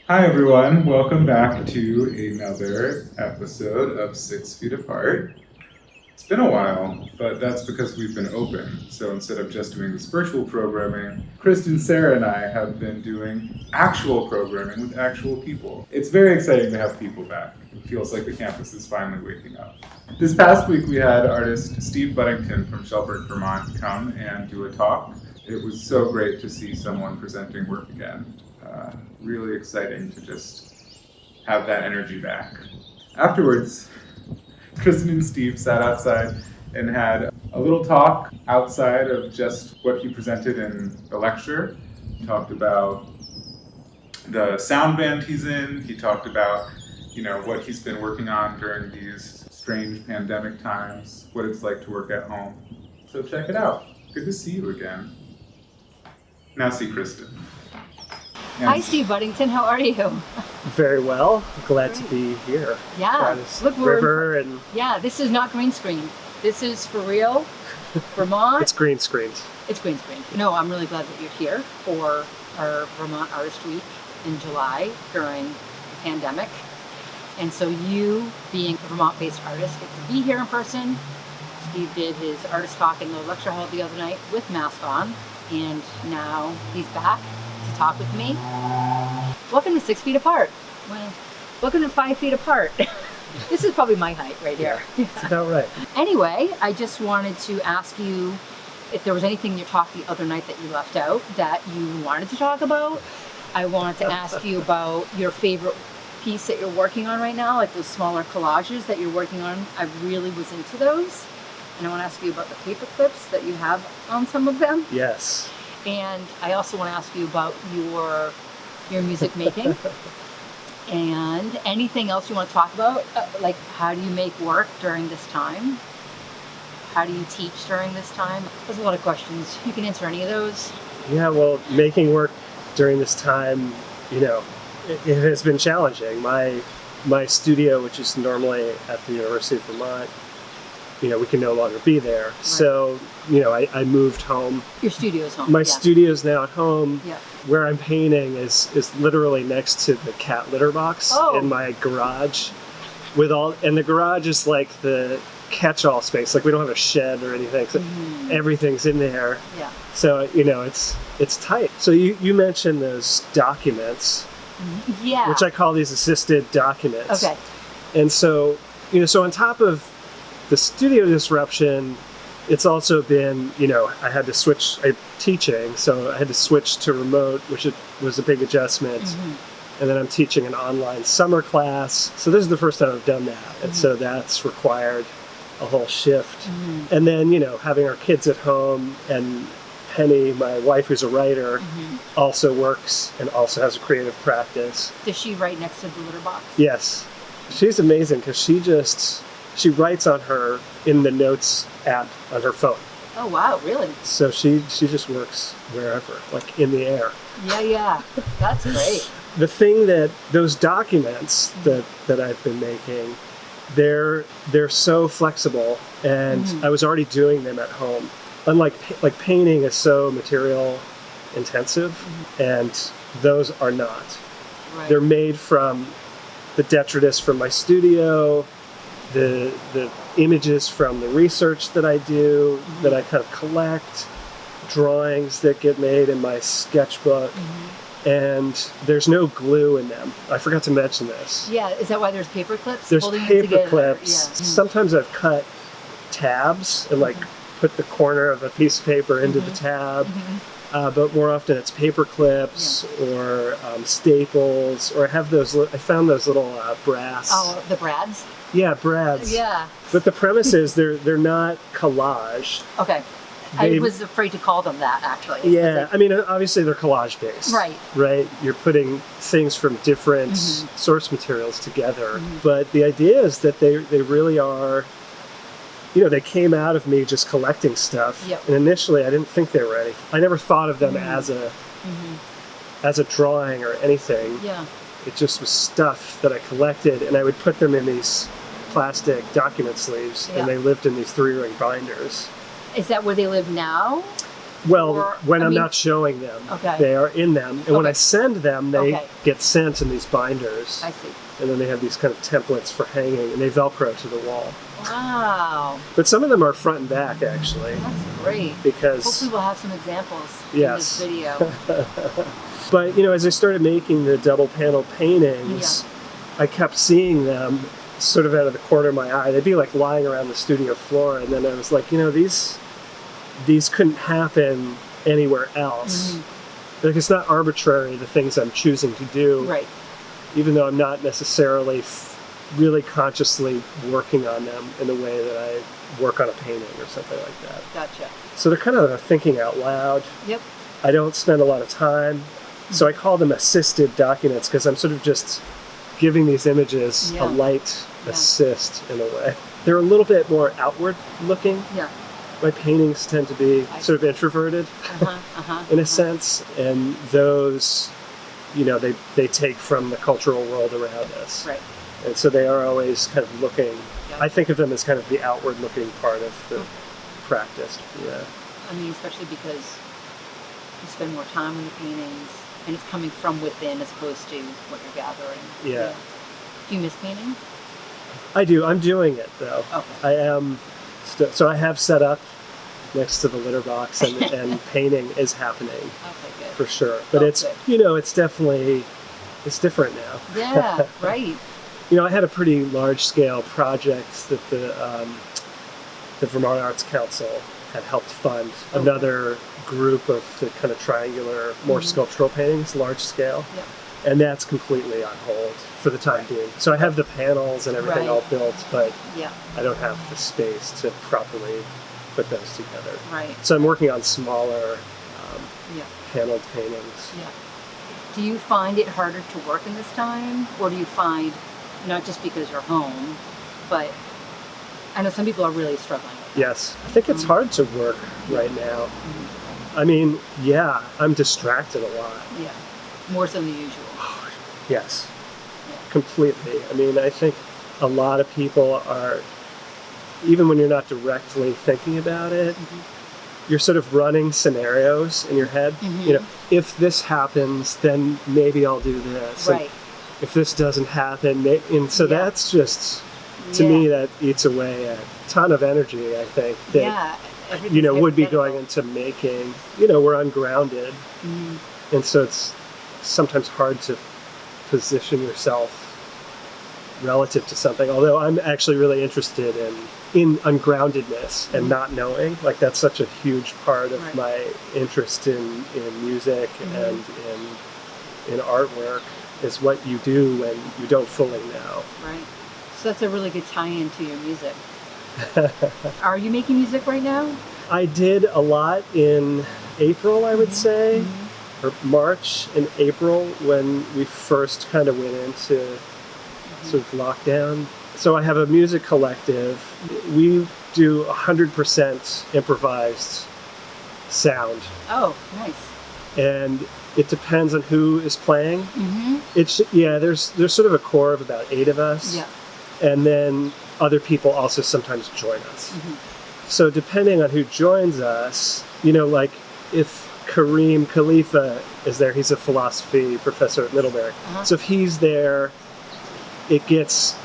Hi everyone, welcome back to another episode of 6 Feet Apart. It's been a while, but that's because we've been open. So instead of just doing this virtual programming, Kristen, Sarah, and I have been doing actual programming with actual people. It's very exciting to have people back. It feels like the campus is finally waking up. This past week we had artist Steve Budington from Shelburne, Vermont come and do a talk. It was so great to see someone presenting work again. Really exciting to just have that energy back. Afterwards, Kristen and Steve sat outside and had a little talk outside of just what he presented in the lecture. He talked about the sound band he's in. He talked about, what he's been working on during these strange pandemic times, what it's like to work at home. So check it out. Good to see you again. Now see Kristen. Hi, Steve Budington. How are you? Very well. Glad to be here. Yeah. Look, river and yeah. This is not green screen. This is for real, Vermont. It's green screens. It's green screen. No, I'm really glad that you're here for our Vermont Artist Week in July during the pandemic. And so you, being a Vermont-based artist, get to be here in person. Steve did his artist talk in the lecture hall the other night with mask on, and now he's back to talk with me. Welcome to 6 Feet Apart. Well, welcome to 5 feet apart. This is probably my height right here. That's about right. Anyway, I just wanted to ask you if there was anything in your talk the other night that you left out that you wanted to talk about. I wanted to ask you about your favorite piece that you're working on right now, like those smaller collages that you're working on. I really was into those. And I want to ask you about the paper clips that you have on some of them. Yes. And I also want to ask you about your music making and anything else you want to talk about, like how do you make work during this time? How do you teach during this time? There's a lot of questions. You can answer any of those. Yeah, well, making work during this time, it has been challenging. My studio, which is normally at the University of Vermont, we can no longer be there. Right. So, I moved home. Your studio's home. My studio's now at home. Yeah. Where I'm painting is literally next to the cat litter box in my garage. And the garage is like the catch-all space. Like we don't have a shed or anything. So everything's in there. Yeah. So, it's tight. So you mentioned those documents. Yeah. Which I call these assisted documents. Okay. And so, so on top of the studio disruption, it's also been, I had to switch teaching, so I had to switch to remote, which was a big adjustment. And then I'm teaching an online summer class. So this is the first time I've done that. And so that's required a whole shift. And then, having our kids at home, and Penny, my wife, who's a writer, also works and also has a creative practice. Does she write next to the litter box? Yes. She's amazing because she writes in the notes app on her phone. Oh, wow, really? So she just works wherever, like in the air. Yeah. That's great. The thing that those documents that I've been making, they're so flexible, and I was already doing them at home. Unlike like painting is so material intensive, and those are not. Right. They're made from the detritus from my studio, the images from the research that I do, that I kind of collect, drawings that get made in my sketchbook, and there's no glue in them. I forgot to mention this. Yeah, is that why there's paper clips? There's paper clips. Yeah. Sometimes I've cut tabs and put the corner of a piece of paper into the tab. But more often it's paper clips or staples, or I found those little brass. Oh, the brads? Yeah, brads. Yeah. But the premise is they're not collage. Okay. I was afraid to call them that, actually. Yeah, I mean, obviously they're collage based. Right? You're putting things from different source materials together. But the idea is that they really are, they came out of me just collecting stuff. Yep. And initially I didn't think they were anything. I never thought of them as a drawing or anything. Yeah. It just was stuff that I collected, and I would put them in these plastic document sleeves, and they lived in these 3-ring binders. Is that where they live now? Well, Or- when I I'm mean- not showing them, Okay. they are in them. And when I Okay. send them, they Okay. get sent in these binders. I see. And then they have these kind of templates for hanging, and they Velcro to the wall. Wow. But some of them are front and back, actually, That's great. because... Hopefully we'll have some examples Yes. in this video. But, as I started making the double panel paintings, I kept seeing them sort of out of the corner of my eye. They'd be like lying around the studio floor, and then I was like, these couldn't happen anywhere else. Like, it's not arbitrary, the things I'm choosing to do, Right. even though I'm not necessarily really consciously working on them in the way that I work on a painting or something like that. Gotcha. So they're kind of thinking out loud. Yep. I don't spend a lot of time, so I call them assisted documents because I'm sort of just giving these images Yeah. a light Yeah. assist in a way. They're a little bit more outward looking. Yeah. My paintings tend to be sort of introverted in a sense, and those, they take from the cultural world around us. Right. And so they are always kind of looking, Yeah. I think of them as kind of the outward looking part of the practice. Yeah. I mean, especially because you spend more time on the paintings and it's coming from within as opposed to what you're gathering. Yeah. Do you miss painting? I do. I'm doing it though. Okay. I am. So I have set up next to the litter box, and painting is happening Okay, good. for sure. But Oh, it's good. it's definitely different now. Yeah, right. I had a pretty large scale project that the Vermont Arts Council had helped fund. Okay. Another group of the kind of triangular, more sculptural paintings, large scale. Yep. And that's completely on hold for the time being. So I have the panels and everything Right. all built, but Yeah, I don't have the space to properly put those together. right. So I'm working on smaller Yeah, paneled paintings. yeah. Do you find it harder to work in this time? Or do you find, not just because you're home, but I know some people are really struggling with that. Yes, I think it's hard to work right now. I mean, yeah, I'm distracted a lot. Yeah, more so than usual. Yes, Yeah. completely. I mean, I think a lot of people are, even when you're not directly thinking about it, you're sort of running scenarios in your head. If this happens, then maybe I'll do this. And Right. if this doesn't happen, and so Yeah. that's just, to me, that eats away a ton of energy, I think, that, Yeah. everything's would be hypothetical. going into making, we're ungrounded. And so it's sometimes hard to position yourself relative to something. Although I'm actually really interested in ungroundedness and not knowing. Like, that's such a huge part of Right. my interest in music and in artwork, is what you do when you don't fully know. Right. So that's a really good tie-in to your music. Are you making music right now? I did a lot in April, I would say, or March and April, when we first kind of went into sort of lockdown. So I have a music collective. We do 100% improvised sound, Oh, nice. and it depends on who is playing. It's there's sort of a core of about 8 of us, Yeah. and then other people also sometimes join us. So depending on who joins us, like if Kareem Khalifa is there, he's a philosophy professor at Middlebury. So if he's there, it gets,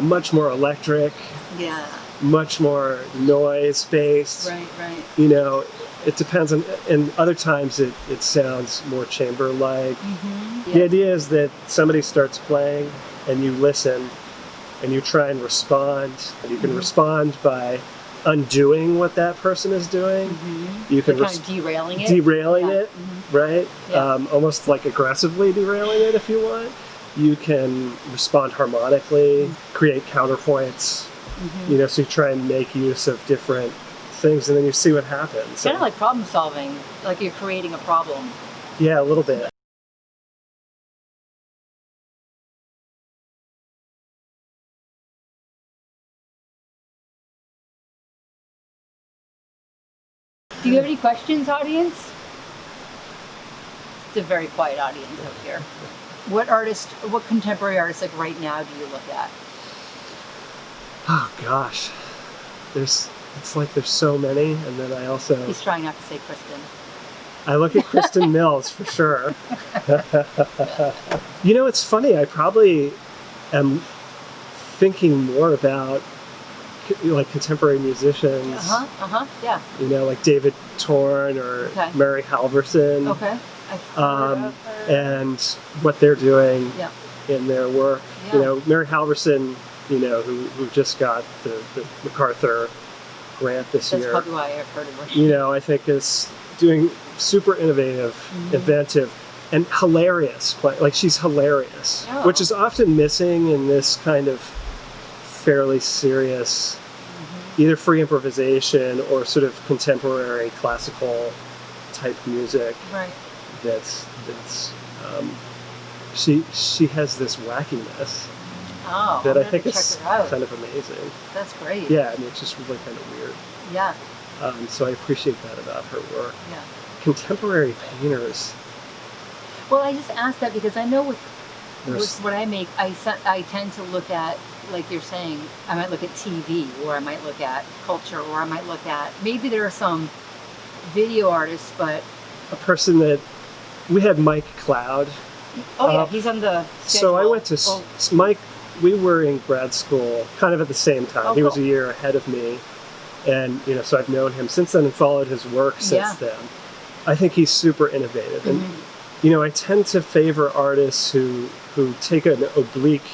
much more electric, Yeah. much more noise based. Right. It depends on, and other times it sounds more chamber like. The Yeah. idea is that somebody starts playing and you listen and you try and respond. And you can respond by undoing what that person is doing. You can Like kind of derailing it. derailing Yeah. it, right? Yeah. Almost like aggressively derailing it if you want. You can respond harmonically, create counterpoints. So you try and make use of different things, and then you see what happens. Kind of like problem solving, like you're creating a problem. Yeah, a little bit. Do you have any questions, audience? It's a very quiet audience out here. What contemporary artists like right now do you look at? Oh gosh, it's like there's so many, and then I also He's trying not to say Kristen. I look at Kristen Mills for sure. You know, it's funny. I probably am thinking more about like contemporary musicians. Yeah. You know, like David Torn or Okay. Mary Halverson. Okay. I've heard of her. And what they're doing Yeah. in their work. Yeah. You know, Mary Halverson, you know, who just got the MacArthur grant this That's year. probably why I've heard of her. You know, I think is doing super innovative, inventive, and hilarious. Like she's hilarious, Oh. which is often missing in this kind of fairly serious, either free improvisation or sort of contemporary classical type music. Right. That's she has this wackiness Oh, that I'm I think gonna is check her out. kind of amazing. That's great. Yeah, I mean, it's just really kind of weird. Yeah. So I appreciate that about her work. Yeah. Contemporary painters. Well, I just asked that because I know with There's- what I make, I tend to look at, like you're saying, I might look at TV, or I might look at culture, or I might look at, maybe there are some video artists, but A person that we had Mike Cloud. oh yeah, Uh, he's on the So I schedule. went to Well, Mike. We were in grad school kind of at the same time. Oh, He was cool. a year ahead of me, and you know, so I've known him since then and followed his work since Yeah. then. I think he's super innovative, and you know, I tend to favor artists who take an oblique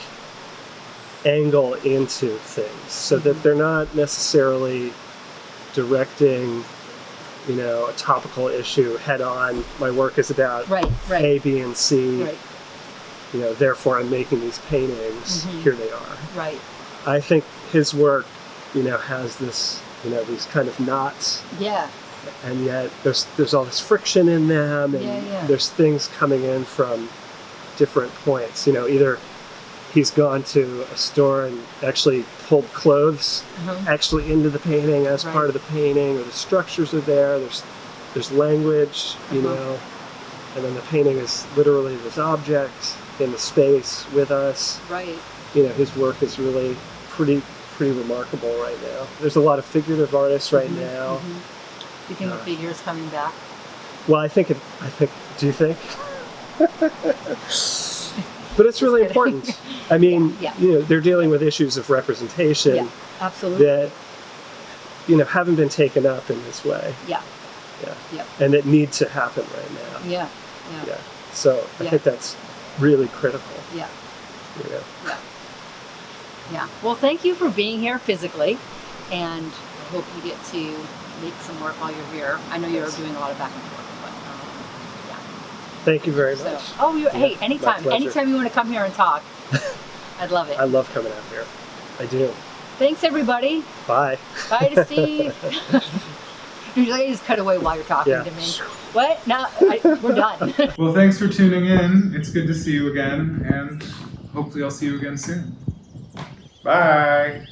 angle into things, so that they're not necessarily directing, you know, a topical issue head on. My work is about right, right, A, B, and C. right, You know, therefore I'm making these paintings. Here they are. right. I think his work, you know, has this, you know, these kind of knots, Yeah, and yet there's all this friction in them, and Yeah. there's things coming in from different points. You know, either he's gone to a store and actually pulled clothes actually into the painting as Right. part of the painting, or the structures are there. There's language, you know, and then the painting is literally this object in the space with us. right. You know, his work is really pretty remarkable right now. There's a lot of figurative artists right now. Do you think the figure is coming back? Well, I think. Do you think? But it's really Just kidding. important. I mean, Yeah. you know, they're dealing with issues of representation Yeah, absolutely. that, you know, haven't been taken up in this way. Yeah, Yeah. Yep. And that need to happen right now. yeah, yeah, Yeah. So I Yeah. think that's really critical. yeah. You know. Yeah. Yeah. Well, thank you for being here physically, and I hope you get to make some work while you're here. I know you're doing a lot of back and forth, but yeah. Thank you very So, much. hey, my anytime, pleasure. anytime you want to come here and talk, I'd love it. I love coming out here. I do. Thanks, everybody. Bye. Bye to Steve. Usually I just cut away while you're talking Yeah. to me. What? No, we're done. Well, thanks for tuning in. It's good to see you again, and hopefully I'll see you again soon. Bye.